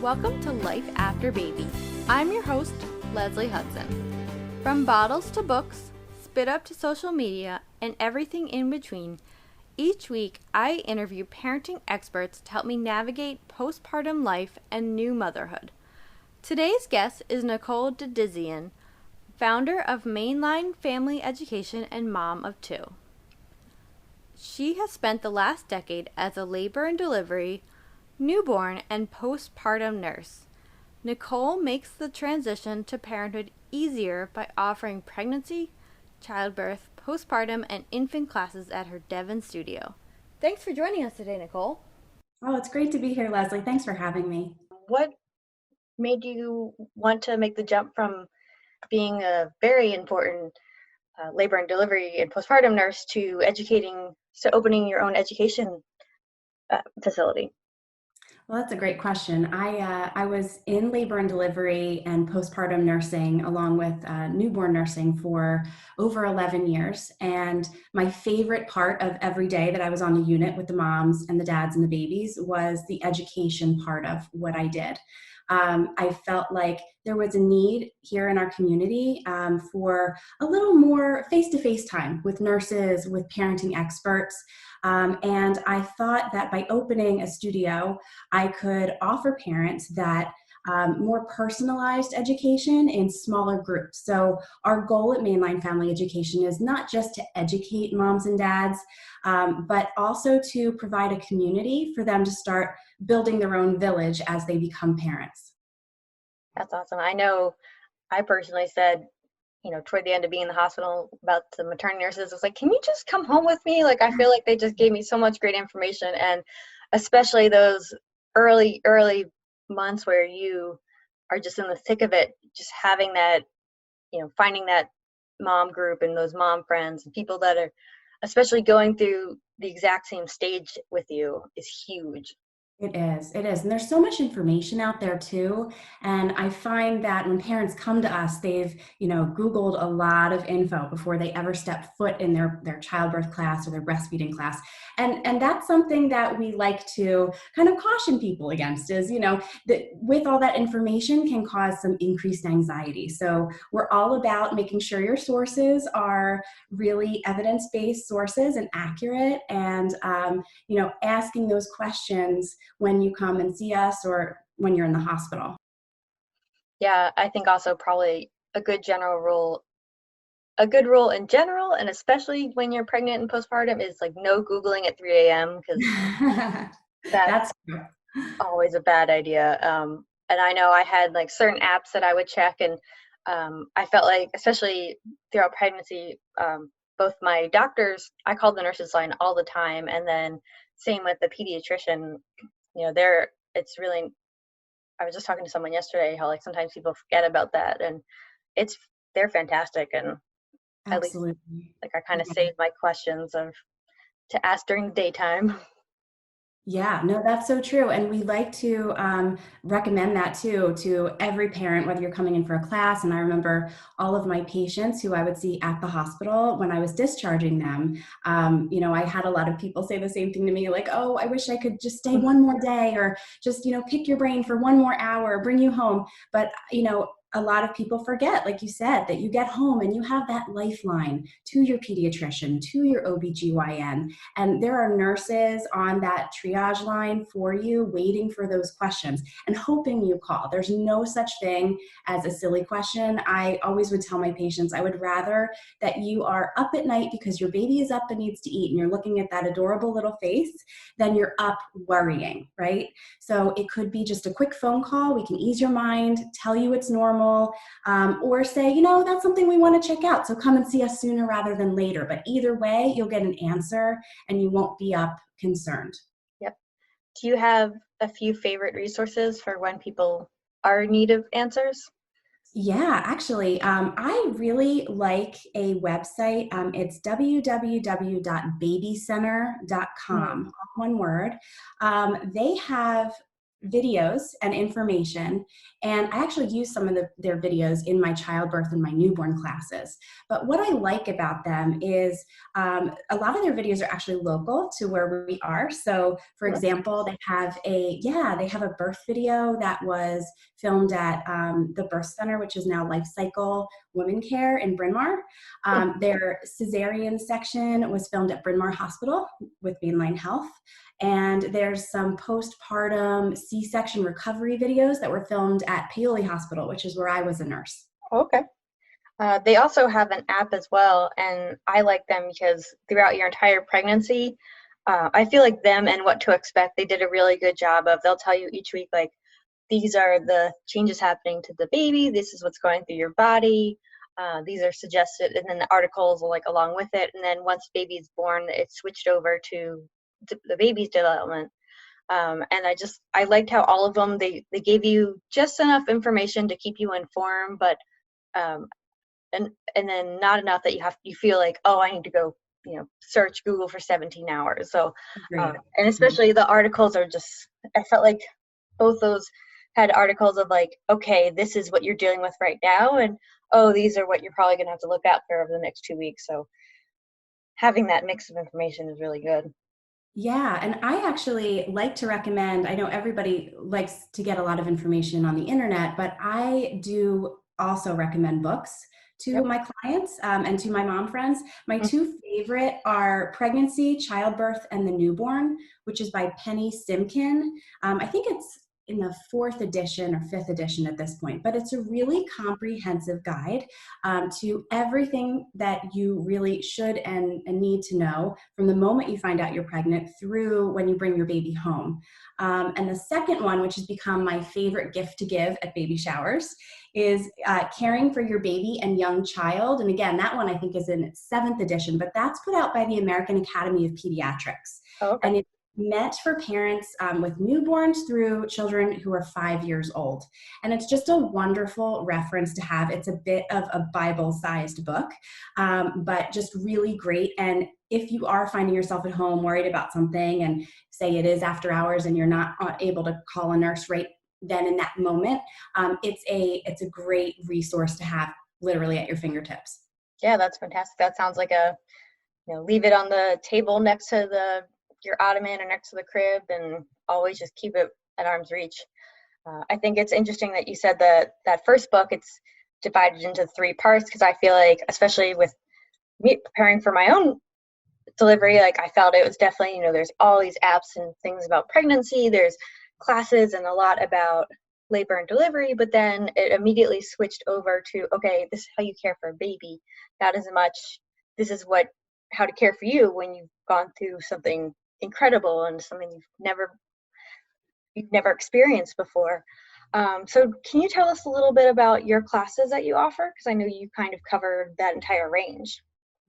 Welcome to Life After Baby. I'm your host, Leslie Hudson. From bottles to books, spit up to social media, and everything in between, each week I interview parenting experts to help me navigate postpartum life and new motherhood. Today's guest is Nicole Didizian, founder of Mainline Family Education and mom of two. She has spent the last decade as a labor and delivery, newborn, and postpartum nurse. Nicole makes the transition to parenthood easier by offering pregnancy, childbirth, postpartum, and infant classes at her Devon studio. Thanks for joining us today, Nicole. Oh, it's great to be here, Leslie. Thanks for having me. What made you want to make the jump from being a very important labor and delivery and postpartum nurse to opening your own education facility? Well, that's a great question. I was in labor and delivery and postpartum nursing along with newborn nursing for over 11 years. And my favorite part of every day that I was on a unit with the moms and the dads and the babies was the education part of what I did. I felt like there was a need here in our community for a little more face-to-face time with nurses, with parenting experts. And I thought that by opening a studio, I could offer parents that more personalized education in smaller groups. So our goal at Mainline Family Education is not just to educate moms and dads, but also to provide a community for them to start building their own village as they become parents. That's awesome. I know I personally said, toward the end of being in the hospital about the maternity nurses, I was like, can you just come home with me? Like, I feel like they just gave me so much great information. And especially those early months where you are just in the thick of it, just having that, finding that mom group and those mom friends and people that are especially going through the exact same stage with you is huge. It is. And there's so much information out there too. And I find that when parents come to us, they've, Googled a lot of info before they ever step foot in their childbirth class or their breastfeeding class. And that's something that we like to kind of caution people against is, that with all that information can cause some increased anxiety. So we're all about making sure your sources are really evidence-based sources and accurate and, asking those questions when you come and see us or when you're in the hospital. Yeah, I think also probably a good rule in general, and especially when you're pregnant and postpartum, is like no Googling at 3 a.m. because that's true. always a bad idea. And I know I had like certain apps that I would check, and I felt like, especially throughout pregnancy, both my doctors, I called the nurses line all the time, and then same with the pediatrician. It's really, I was just talking to someone yesterday how like sometimes people forget about that, and they're fantastic, and at least Absolutely. like I kind of saved my questions to ask during the daytime. Yeah, no, that's so true. And we like to recommend that too to every parent, whether you're coming in for a class. And I remember all of my patients who I would see at the hospital when I was discharging them. I had a lot of people say the same thing to me, like, oh, I wish I could just stay one more day or just, pick your brain for one more hour, bring you home. But, a lot of people forget, like you said, that you get home and you have that lifeline to your pediatrician, to your OBGYN. And there are nurses on that triage line for you, waiting for those questions and hoping you call. There's no such thing as a silly question. I always would tell my patients, I would rather that you are up at night because your baby is up and needs to eat and you're looking at that adorable little face than you're up worrying, right? So it could be just a quick phone call. We can ease your mind, tell you it's normal, or say, that's something we want to check out. So come and see us sooner rather than later. But either way, you'll get an answer and you won't be up concerned. Yep. Do you have a few favorite resources for when people are in need of answers? Yeah, actually, I really like a website. It's www.babycenter.com, all one word. They have videos and information. And I actually use some of their videos in my childbirth and my newborn classes. But what I like about them is a lot of their videos are actually local to where we are. So for example, they have a birth video that was filmed at the birth center, which is now Life Cycle Women Care in Bryn Mawr. Their cesarean section was filmed at Bryn Mawr Hospital with Mainline Health. And there's some postpartum C-section recovery videos that were filmed at Paoli Hospital, which is where I was a nurse. Okay. They also have an app as well, and I like them because throughout your entire pregnancy, I feel like them and What to Expect, they did a really good job of, they'll tell you each week, like, these are the changes happening to the baby, this is what's going through your body, these are suggested, and then the articles like along with it, and then once baby's born, it's switched over to the baby's development. And I liked how all of them, they gave you just enough information to keep you informed, but and then not enough that you feel like, oh, I need to go, search Google for 17 hours. So, and especially the articles are just, I felt like both those had articles of like, okay, this is what you're dealing with right now, and oh, these are what you're probably going to have to look out for over the next 2 weeks. So having that mix of information is really good. Yeah, and I actually like to recommend, I know everybody likes to get a lot of information on the internet, but I do also recommend books to my clients and to my mom friends. My two favorite are Pregnancy, Childbirth, and the Newborn, which is by Penny Simkin. I think it's in the 4th edition or 5th edition at this point, but it's a really comprehensive guide to everything that you really should and need to know from the moment you find out you're pregnant through when you bring your baby home. And the second one, which has become my favorite gift to give at baby showers, is Caring for Your Baby and Young Child. And again, that one I think is in its 7th edition, but that's put out by the American Academy of Pediatrics. Oh, okay. And it's meant for parents with newborns through children who are 5 years old. And it's just a wonderful reference to have. It's a bit of a Bible-sized book, but just really great. And if you are finding yourself at home worried about something, and say it is after hours and you're not able to call a nurse right then in that moment, it's a great resource to have literally at your fingertips. Yeah, that's fantastic. That sounds like leave it on the table next to your ottoman or next to the crib, and always just keep it at arm's reach. I think it's interesting that you said that first book, it's divided into 3 parts, because I feel like, especially with me preparing for my own delivery, like I felt it was definitely, there's all these apps and things about pregnancy, there's classes and a lot about labor and delivery, but then it immediately switched over to, okay, this is how you care for a baby, not as much this is how to care for you when you've gone through something incredible and something you've never experienced before. So can you tell us a little bit about your classes that you offer? Because I know you kind of covered that entire range.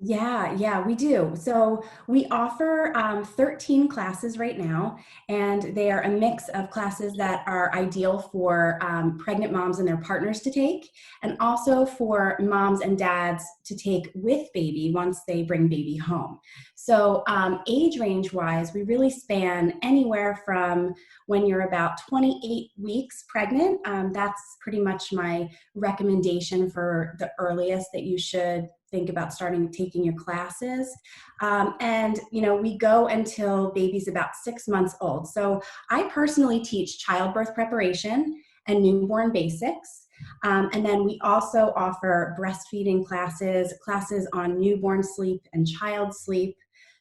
Yeah, we do. So we offer 13 classes right now, and they are a mix of classes that are ideal for pregnant moms and their partners to take, and also for moms and dads to take with baby once they bring baby home. So age range wise, we really span anywhere from when you're about 28 weeks pregnant. That's pretty much my recommendation for the earliest that you should think about starting taking your classes. And we go until baby's about 6 months old. So I personally teach childbirth preparation and newborn basics. And then we also offer breastfeeding classes on newborn sleep and child sleep,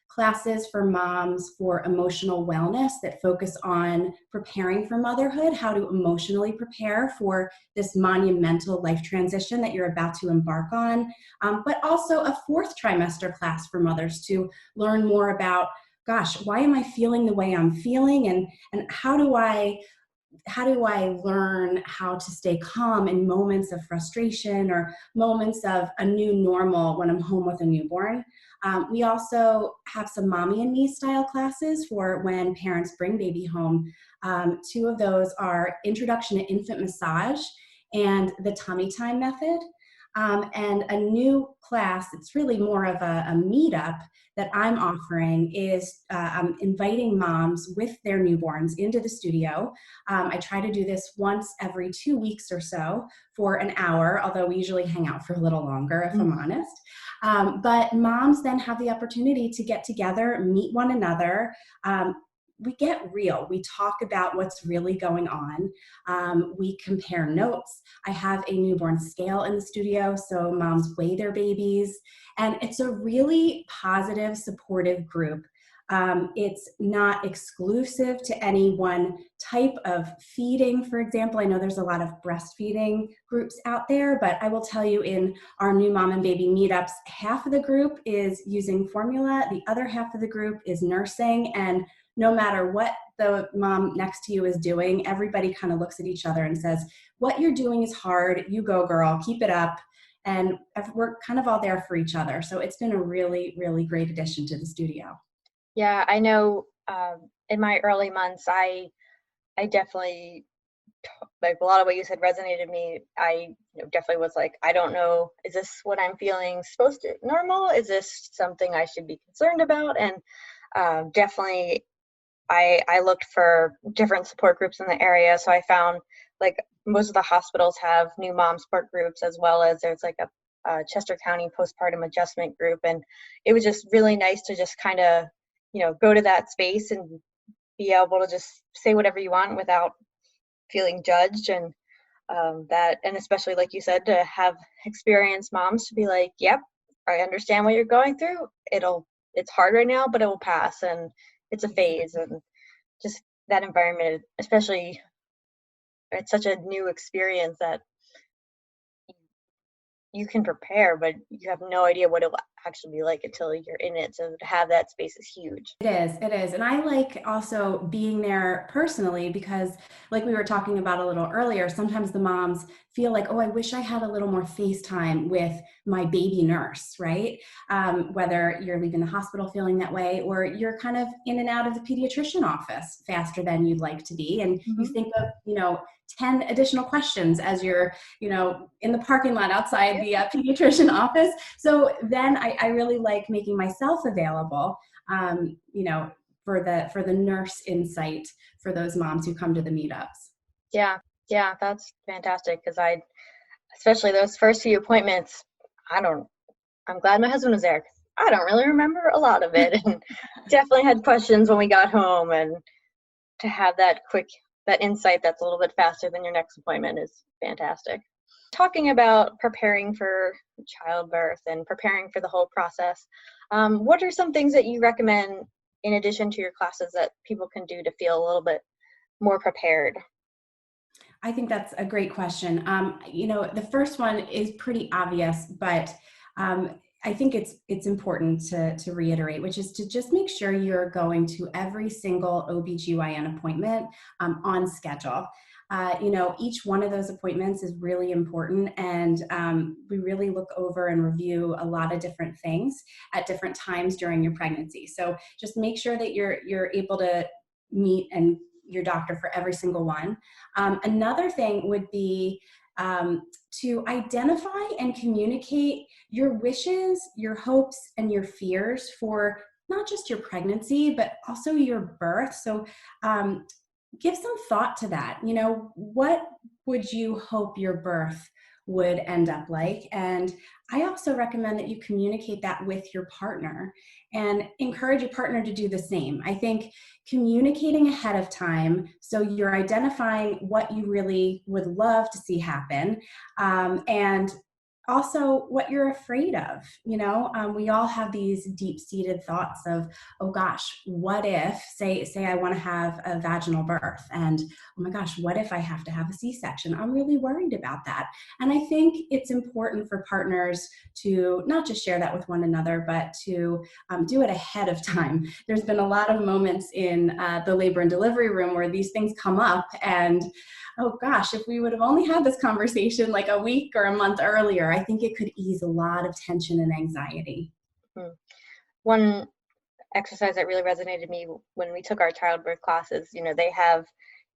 classes for moms for emotional wellness that focus on preparing for motherhood, how to emotionally prepare for this monumental life transition that you're about to embark on, but also a 4th trimester class for mothers to learn more about, gosh, why am I feeling the way I'm feeling, and how do I learn how to stay calm in moments of frustration or moments of a new normal when I'm home with a newborn. We also have some mommy and me style classes for when parents bring baby home. 2 of those are Introduction to Infant Massage and the Tummy Time Method. And a new class, it's really more of a meetup that I'm offering is I'm inviting moms with their newborns into the studio. I try to do this once every 2 weeks or so for an hour, although we usually hang out for a little longer, if I'm honest. But moms then have the opportunity to get together, meet one another. We get real. We talk about what's really going on. We compare notes. I have a newborn scale in the studio, so moms weigh their babies. And it's a really positive, supportive group. It's not exclusive to any one type of feeding, for example. I know there's a lot of breastfeeding groups out there, but I will tell you in our new mom and baby meetups, half of the group is using formula, the other half of the group is nursing, and no matter what the mom next to you is doing, everybody kind of looks at each other and says, what you're doing is hard, you go girl, keep it up. And we're kind of all there for each other. So it's been a really, really great addition to the studio. Yeah, I know in my early months, I definitely, like a lot of what you said resonated me. I definitely was like, I don't know, is this what I'm feeling supposed to normal? Is this something I should be concerned about? And definitely I looked for different support groups in the area. So I found like most of the hospitals have new mom support groups, as well as there's like a Chester County postpartum adjustment group. And it was just really nice to just kind of, go to that space and be able to just say whatever you want without feeling judged. And and especially like you said, to have experienced moms to be like, yep, I understand what you're going through. It's hard right now, but it will pass. And it's a phase. And just that environment, especially, it's such a new experience that you can prepare, but you have no idea what it will actually be like until you're in it. So to have that space is huge. It is. And I like also being there personally because, like we were talking about a little earlier, sometimes the moms feel like, oh, I wish I had a little more face time with my baby nurse, right? Whether you're leaving the hospital feeling that way or you're kind of in and out of the pediatrician office faster than you'd like to be. And you think of, 10 additional questions as you're, in the parking lot outside the pediatrician office. So then I really like making myself available, for the nurse insight for those moms who come to the meetups. Yeah, that's fantastic. Because especially those first few appointments, I'm glad my husband was there. 'Cause I don't really remember a lot of it, and definitely had questions when we got home. And to have that insight that's a little bit faster than your next appointment is fantastic. Talking about preparing for childbirth and preparing for the whole process, what are some things that you recommend in addition to your classes that people can do to feel a little bit more prepared? I think that's a great question. The first one is pretty obvious, but I think it's important to reiterate, which is to just make sure you're going to every single OBGYN appointment on schedule. Each one of those appointments is really important, and we really look over and review a lot of different things at different times during your pregnancy. So just make sure that you're able to meet and your doctor for every single one. Another thing would be to identify and communicate your wishes, your hopes, and your fears for not just your pregnancy, but also your birth. So give some thought to that. What would you hope your birth would end up like? And I also recommend that you communicate that with your partner and encourage your partner to do the same. I think communicating ahead of time, so you're identifying what you really would love to see happen, and also what you're afraid of. We all have these deep-seated thoughts of, oh gosh, what if, say I want to have a vaginal birth, and oh my gosh, what if I have to have a C-section? I'm really worried about that. And I think it's important for partners to not just share that with one another, but to do it ahead of time. There's been a lot of moments in the labor and delivery room where these things come up, and oh gosh, if we would have only had this conversation like a week or a month earlier, I think it could ease a lot of tension and anxiety. One exercise that really resonated me when we took our childbirth classes, they have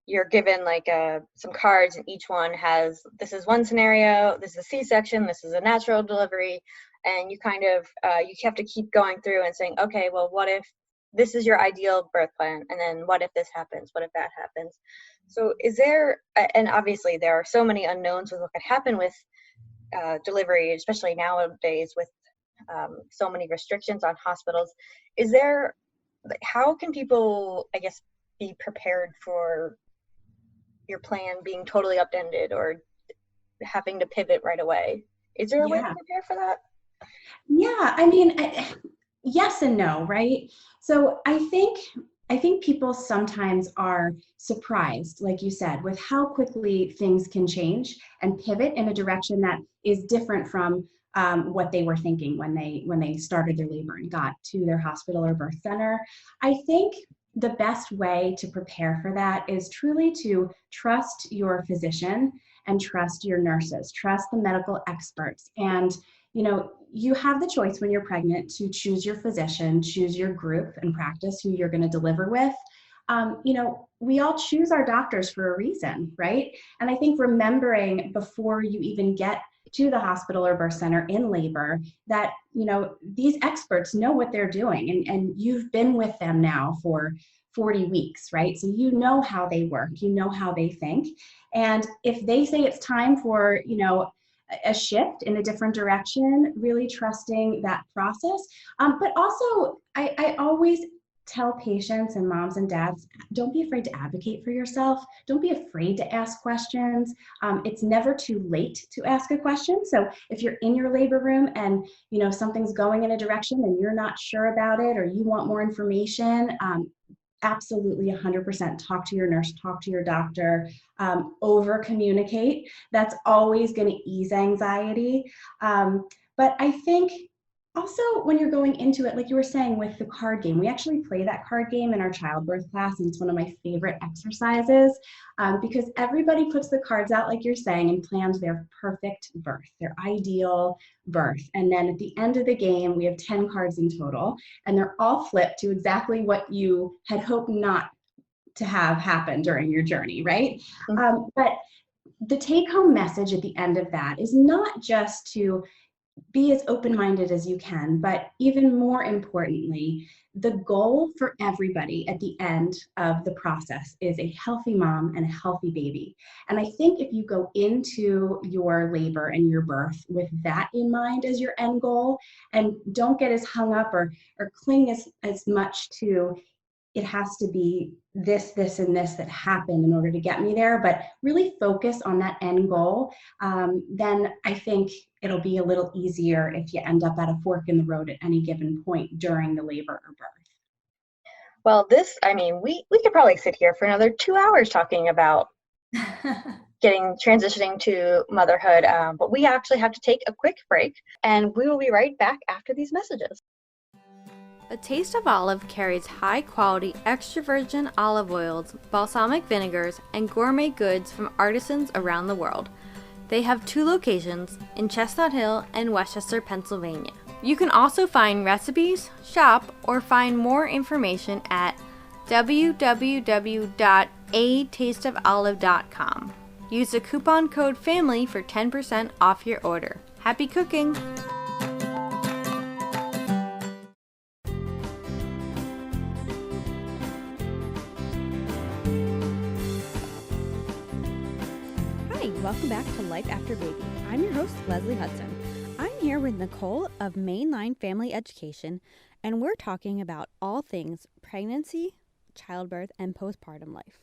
you're given like some cards, and each one has, this is one scenario, this is a C-section, this is a natural delivery, and you kind of you have to keep going through and saying, okay, well, what if this is your ideal birth plan, and then what if this happens, what if that happens? So is there, and obviously there are so many unknowns with what could happen with delivery, especially nowadays with so many restrictions on hospitals. Is there, how can people, I guess, be prepared for your plan being totally upended or having to pivot right away? Is there a way to prepare for that? Yeah, I mean, yes and no, right? So I think people sometimes are surprised, like you said, with how quickly things can change and pivot in a direction that is different from what they were thinking when they started their labor and got to their hospital or birth center. I think the best way to prepare for that is truly to trust your physician and trust your nurses, trust the medical experts. And you have the choice when you're pregnant to choose your physician, choose your group and practice who you're going to deliver with. We all choose our doctors for a reason, right? And I think remembering before you even get to the hospital or birth center in labor that, these experts know what they're doing, and you've been with them now for 40 weeks, right? So you know how they work, you know how they think. And if they say it's time for, a shift in a different direction, really trusting that process. But also, I always tell patients and moms and dads, don't be afraid to advocate for yourself. Don't be afraid to ask questions. It's never too late to ask a question. So if you're in your labor room and something's going in a direction and you're not sure about it, or you want more information, absolutely 100% talk to your nurse, talk to your doctor, over communicate. That's always going to ease anxiety. But I think also when you're going into it, like you were saying with the card game, we actually play that card game in our childbirth class, and it's one of my favorite exercises because everybody puts the cards out, like you're saying, and plans their perfect birth, their ideal birth. And then at the end of the game, we have 10 cards in total, and they're all flipped to exactly what you had hoped not to have happen during your journey, right? But the take-home message at the end of that is not just to be as open-minded as you can, but even more importantly, the goal for everybody at the end of the process is a healthy mom and a healthy baby. And I think if you go into your labor and your birth with that in mind as your end goal, and don't get as hung up or cling as much to it has to be this, and this that happened in order to get me there, but really focus on that end goal, then I think it'll be a little easier if you end up at a fork in the road at any given point during the labor or birth. Well, we could probably sit here for another 2 hours talking about transitioning to motherhood, but we actually have to take a quick break, and we will be right back after these messages. A Taste of Olive carries high-quality extra virgin olive oils, balsamic vinegars, and gourmet goods from artisans around the world. They have 2 locations, in Chestnut Hill and Westchester, Pennsylvania. You can also find recipes, shop, or find more information at www.atasteofolive.com. Use the coupon code FAMILY for 10% off your order. Happy cooking! Welcome back to Life After Baby. I'm your host, Leslie Hudson. I'm here with Nicole of Mainline Family Education, and we're talking about all things pregnancy, childbirth, and postpartum life.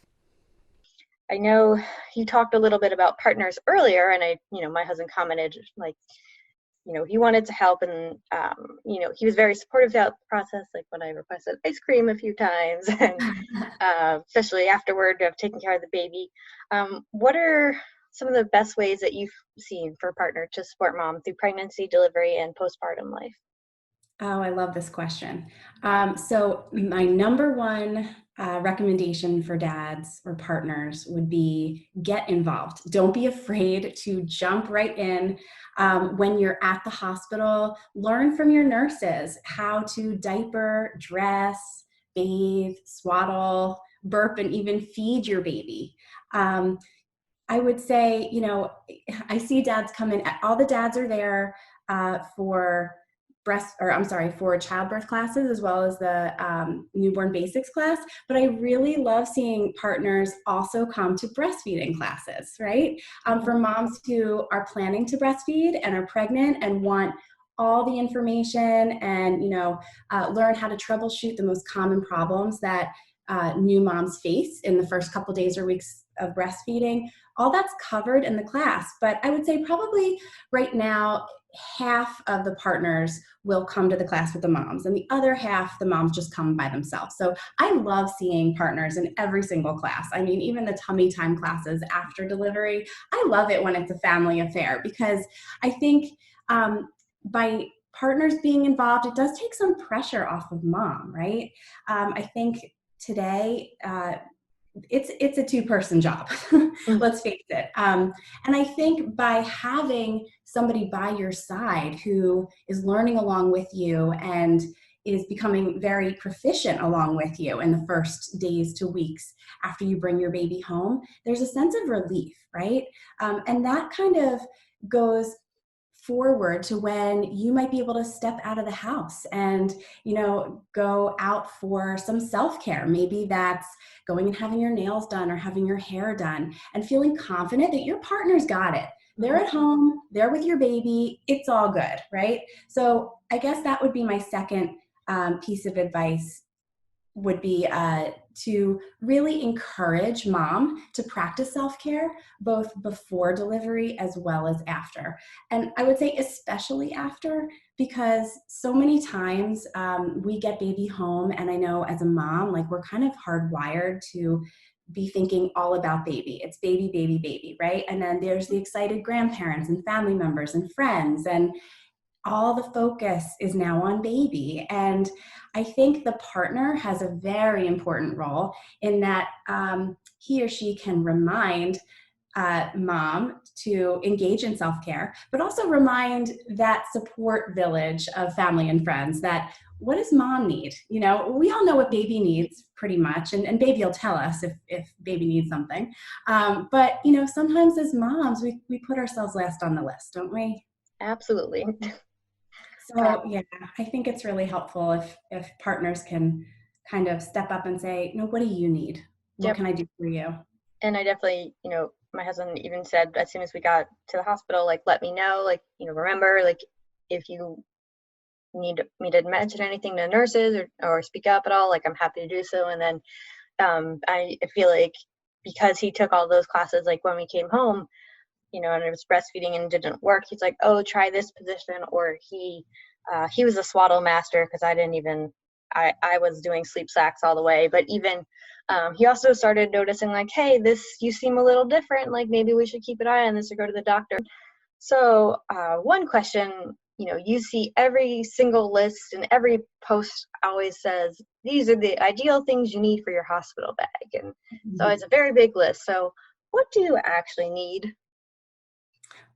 I know you talked a little bit about partners earlier, and my husband commented, he wanted to help, and, he was very supportive throughout the process, like when I requested ice cream a few times, and especially afterward of taking care of the baby. What are some of the best ways that you've seen for a partner to support mom through pregnancy, delivery, and postpartum life? Oh, I love this question. So my number one recommendation for dads or partners would be get involved. Don't be afraid to jump right in. When you're at the hospital, learn from your nurses how to diaper, dress, bathe, swaddle, burp and even feed your baby. I would say, I see dads come in, all the dads are there for for childbirth classes, as well as the newborn basics class. But I really love seeing partners also come to breastfeeding classes, right? For moms who are planning to breastfeed and are pregnant and want all the information and, learn how to troubleshoot the most common problems that new moms face in the first couple days or weeks of breastfeeding. All that's covered in the class. But I would say probably right now, half of the partners will come to the class with the moms, and the other half, the moms just come by themselves. So I love seeing partners in every single class. I mean, even the tummy time classes after delivery, I love it when it's a family affair, because I think by partners being involved, it does take some pressure off of mom, right? I think today, it's a two-person job. Let's face it. And I think by having somebody by your side who is learning along with you and is becoming very proficient along with you in the first days to weeks after you bring your baby home, there's a sense of relief, right? And that kind of goes forward to when you might be able to step out of the house and, go out for some self-care. Maybe that's going and having your nails done or having your hair done and feeling confident that your partner's got it. They're at home, they're with your baby, it's all good, right? So I guess that would be my second piece of advice, would be to really encourage mom to practice self-care, both before delivery as well as after. And I would say especially after, because so many times we get baby home, and I know as a mom, like, we're kind of hardwired to be thinking all about baby. It's baby, baby, baby, right? And then there's the excited grandparents and family members and friends, and all the focus is now on baby. And I think the partner has a very important role in that he or she can remind mom to engage in self-care, but also remind that support village of family and friends that, what does mom need? We all know what baby needs pretty much, and baby will tell us if baby needs something. But sometimes as moms, we put ourselves last on the list, don't we? Absolutely. So yeah, I think it's really helpful if partners can kind of step up and say, no, what do you need? What can I do for you? And I definitely, my husband even said as soon as we got to the hospital, like, let me know, like, remember, like, if you need me to mention anything to nurses or speak up at all, like, I'm happy to do so. And then I feel like because he took all those classes, like, when we came home, and it was breastfeeding and didn't work, he's like, oh, try this position. Or he was a swaddle master, because I was doing sleep sacks all the way. But even he also started noticing, like, hey, you seem a little different, like, maybe we should keep an eye on this or go to the doctor. So one question, you see every single list and every post always says, these are the ideal things you need for your hospital bag. And so it's a very big list. So what do you actually need?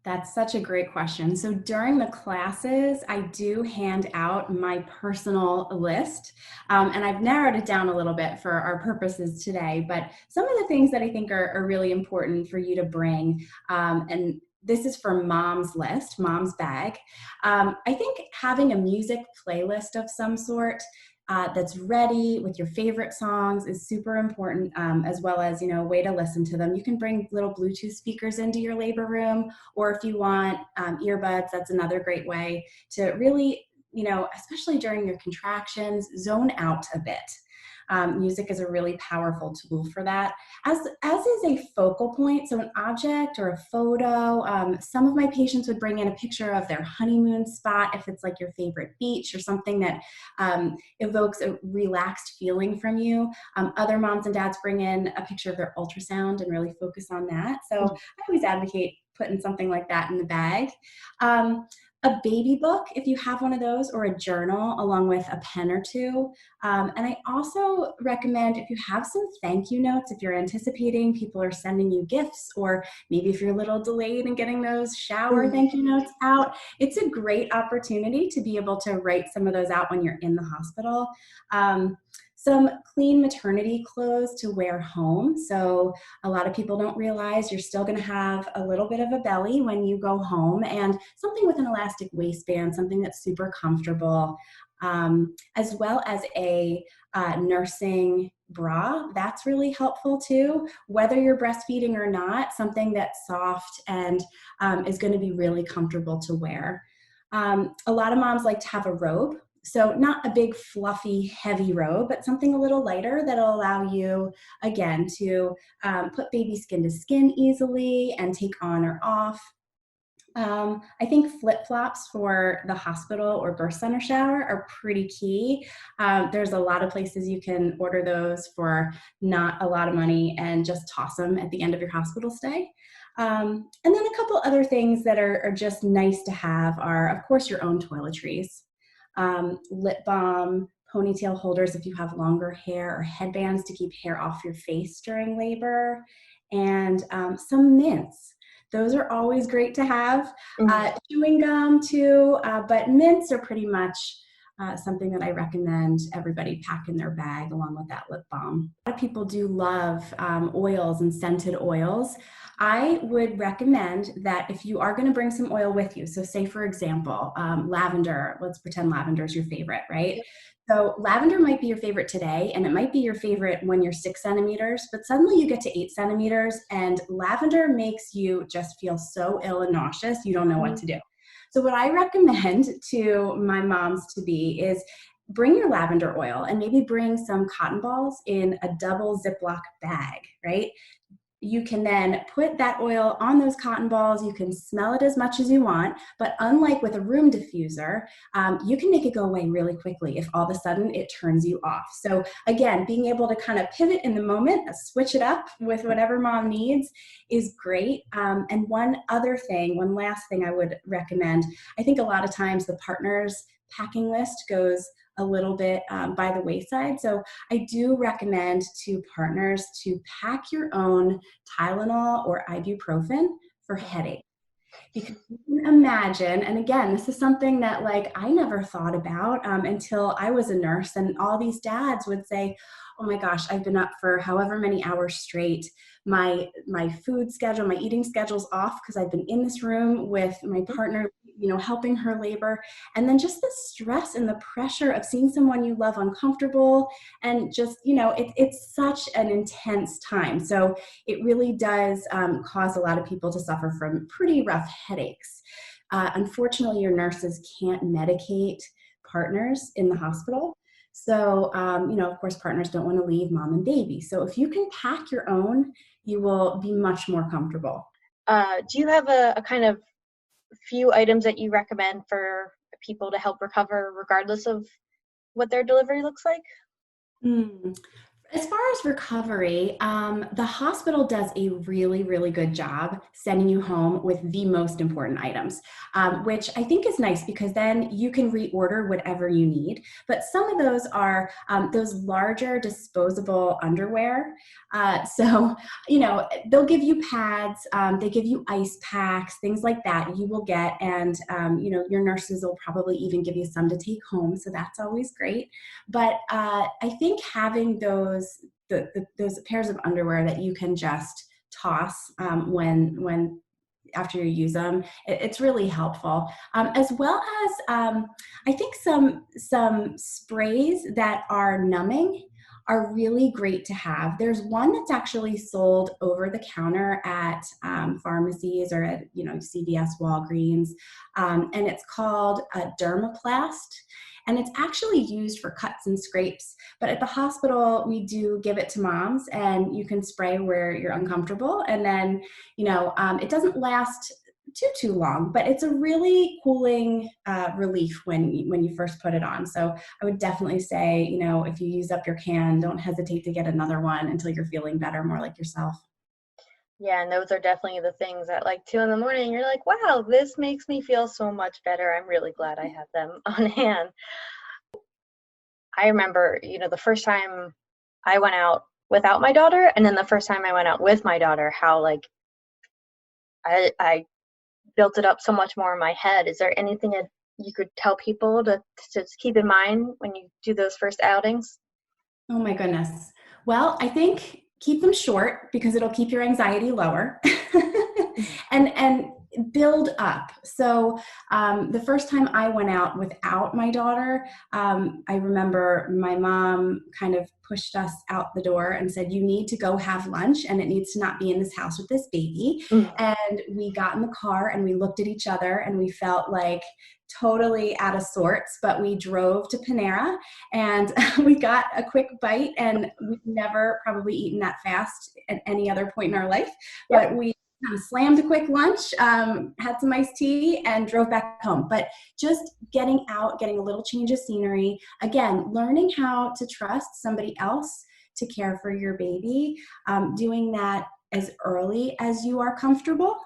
That's such a great question. So during the classes, I do hand out my personal list, and I've narrowed it down a little bit for our purposes today, but some of the things that I think are really important for you to bring, and this is for mom's list, mom's bag. I think having a music playlist of some sort that's ready with your favorite songs is super important, as well as, a way to listen to them. You can bring little Bluetooth speakers into your labor room, or if you want earbuds, that's another great way to really, especially during your contractions, zone out a bit. Music is a really powerful tool for that, as is a focal point, so an object or a photo. Some of my patients would bring in a picture of their honeymoon spot, if it's like your favorite beach or something that evokes a relaxed feeling from you. Other moms and dads bring in a picture of their ultrasound and really focus on that. So I always advocate putting something like that in the bag. A baby book, if you have one of those, or a journal, along with a pen or two. And I also recommend, if you have some thank you notes, if you're anticipating people are sending you gifts, or maybe if you're a little delayed in getting those shower thank you notes out, it's a great opportunity to be able to write some of those out when you're in the hospital. some clean maternity clothes to wear home. So a lot of people don't realize you're still going to have a little bit of a belly when you go home, and something with an elastic waistband, something that's super comfortable, as well as a nursing bra. That's really helpful too. Whether you're breastfeeding or not, something that's soft and is going to be really comfortable to wear. A lot of moms like to have a robe. So not a big fluffy heavy robe, but something a little lighter that'll allow you, again, to put baby skin to skin easily and take on or off. I think flip-flops for the hospital or birth center shower are pretty key. There's a lot of places you can order those for not a lot of money and just toss them at the end of your hospital stay. And then a couple other things that are just nice to have are, of course, your own toiletries, lip balm, ponytail holders if you have longer hair, or headbands to keep hair off your face during labor, and some mints. Those are always great to have. Chewing gum too, but mints are pretty much something that I recommend everybody pack in their bag along with that lip balm. A lot of people do love oils and scented oils. I would recommend that if you are going to bring some oil with you, so say for example, lavender, let's pretend lavender is your favorite, right? So lavender might be your favorite today, and it might be your favorite when you're 6 centimeters, but suddenly you get to 8 centimeters and lavender makes you just feel so ill and nauseous, you don't know what to do. So what I recommend to my moms to be is bring your lavender oil and maybe bring some cotton balls in a double Ziploc bag, right? You can then put that oil on those cotton balls. You can smell it as much as you want, but unlike with a room diffuser, you can make it go away really quickly if all of a sudden it turns you off. So again, being able to kind of pivot in the moment, switch it up with whatever mom needs is great. And one last thing I would recommend, I think a lot of times the partner's packing list goes a little bit by the wayside. So I do recommend to partners to pack your own Tylenol or ibuprofen for headache. Because you can imagine, and again, this is something that I never thought about until I was a nurse, and all these dads would say, oh my gosh, I've been up for however many hours straight. My food schedule, my eating schedule's off because I've been in this room with my partner, helping her labor. And then just the stress and the pressure of seeing someone you love uncomfortable, and just, it's such an intense time. So it really does cause a lot of people to suffer from pretty rough headaches. Unfortunately, your nurses can't medicate partners in the hospital. So, of course, partners don't want to leave mom and baby. So if you can pack your own, you will be much more comfortable. Do you have a kind of few items that you recommend for people to help recover regardless of what their delivery looks like? As far as recovery, the hospital does a really, really good job sending you home with the most important items, which I think is nice because then you can reorder whatever you need. But some of those are those larger disposable underwear. So, they'll give you pads, they give you ice packs, things like that you will get. And, your nurses will probably even give you some to take home. So that's always great. But I think having those pairs of underwear that you can just toss when after you use them, it's really helpful. As well as I think some sprays that are numbing are really great to have. There's one that's actually sold over the counter at pharmacies or at CVS, Walgreens, and it's called Dermaplast. And it's actually used for cuts and scrapes. But at the hospital, we do give it to moms, and you can spray where you're uncomfortable. And then, it doesn't last too long, but it's a really cooling relief when you first put it on. So I would definitely say, if you use up your can, don't hesitate to get another one until you're feeling better, more like yourself. Yeah, and those are definitely the things at 2 in the morning, you're like, wow, this makes me feel so much better. I'm really glad I have them on hand. I remember, the first time I went out without my daughter, and then the first time I went out with my daughter, how I built it up so much more in my head. Is there anything that you could tell people to keep in mind when you do those first outings? Oh my goodness. Well, I think keep them short because it'll keep your anxiety lower and build up. So the first time I went out without my daughter, I remember my mom kind of pushed us out the door and said, you need to go have lunch and it needs to not be in this house with this baby. And we got in the car and we looked at each other and we felt like totally out of sorts, but we drove to Panera and we got a quick bite, and we've never probably eaten that fast at any other point in our life, but we kind of slammed a quick lunch, had some iced tea, and drove back home. But just getting out, getting a little change of scenery, again, learning how to trust somebody else to care for your baby, doing that as early as you are comfortable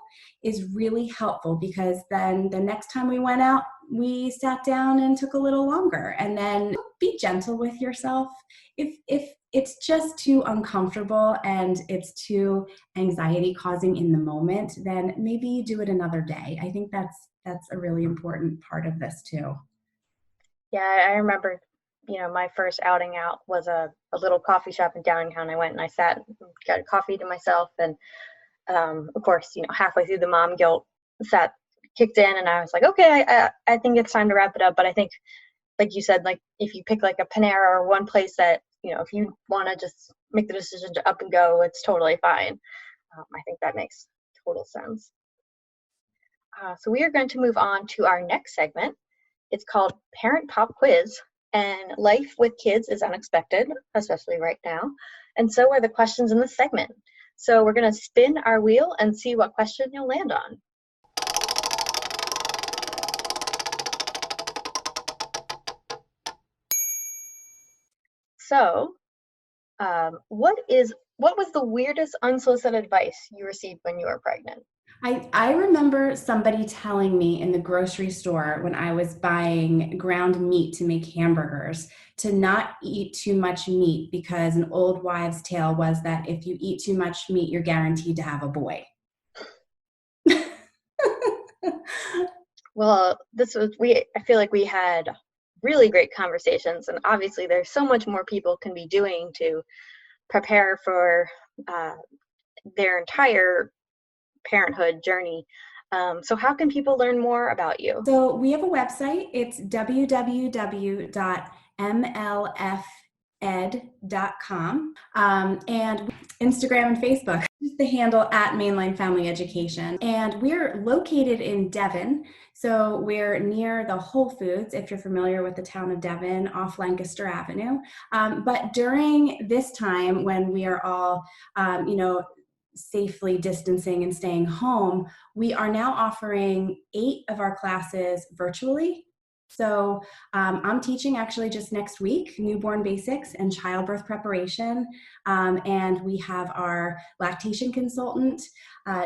is really helpful, because then the next time we went out, we sat down and took a little longer. And then be gentle with yourself. If it's just too uncomfortable and it's too anxiety causing in the moment, then maybe you do it another day. I think that's a really important part of this too. Yeah, I remember, my first outing out was a little coffee shop in downtown. I went and I sat and got a coffee to myself. And of course, halfway through the mom guilt kicked in, and I was like, okay, I think it's time to wrap it up. But I think, like you said, like if you pick like a Panera or one place that, if you want to just make the decision to up and go, it's totally fine. I think that makes total sense. So we are going to move on to our next segment. It's called Parent Pop Quiz, and life with kids is unexpected, especially right now. And so are the questions in this segment. So we're going to spin our wheel and see what question you'll land on. So, what was the weirdest unsolicited advice you received when you were pregnant? I remember somebody telling me in the grocery store when I was buying ground meat to make hamburgers to not eat too much meat, because an old wives' tale was that if you eat too much meat, you're guaranteed to have a boy. Well, I feel like we had really great conversations, and obviously there's so much more people can be doing to prepare for their entire parenthood journey. So how can people learn more about you? So we have a website. It's www.mlfed.com, and Instagram and Facebook. Just the handle at Mainline Family Education. And we're located in Devon. So we're near the Whole Foods, if you're familiar with the town of Devon, off Lancaster Avenue. But during this time when we are all, safely distancing and staying home, we are now offering 8 of our classes virtually. So I'm teaching actually just next week, newborn basics and childbirth preparation. And we have our lactation consultant,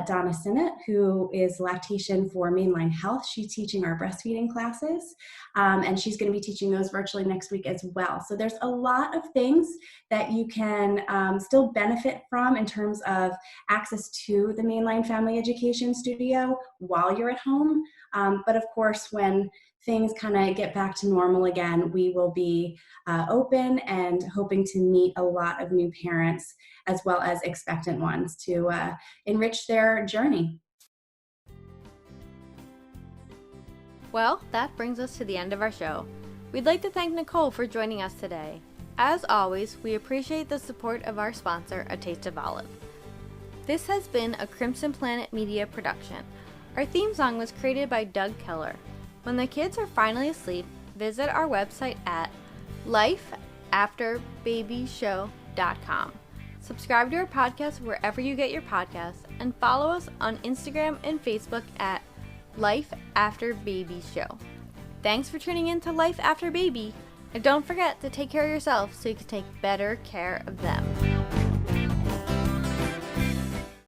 Donna Sinnott, who is lactation for Mainline Health. She's teaching our breastfeeding classes, and she's going to be teaching those virtually next week as well. So there's a lot of things that you can still benefit from in terms of access to the Mainline Family Education Studio while you're at home. But of course, when things kind of get back to normal again, we will be open and hoping to meet a lot of new parents as well as expectant ones to enrich their journey. Well, that brings us to the end of our show. We'd like to thank Nicole for joining us today. As always, we appreciate the support of our sponsor, A Taste of Olive. This has been a Crimson Planet Media production. Our theme song was created by Doug Keller. When the kids are finally asleep, visit our website at lifeafterbabyshow.com. Subscribe to our podcast wherever you get your podcasts, and follow us on Instagram and Facebook at Life After Baby Show. Thanks for tuning in to Life After Baby, and don't forget to take care of yourself so you can take better care of them.